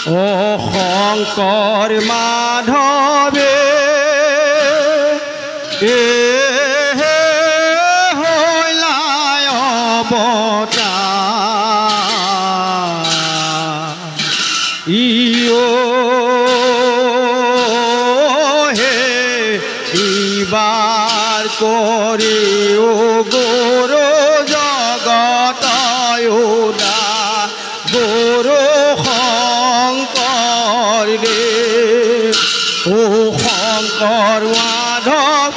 ও শঙ্কৰ মাধৱে হইলাই অৱতাৰ ইও হে ইবাৰ কৰি ও গুৰু জগতয়ুদা গুৰু শঙ্কৰ ৰে ও শঙ্কৰ মাধৱ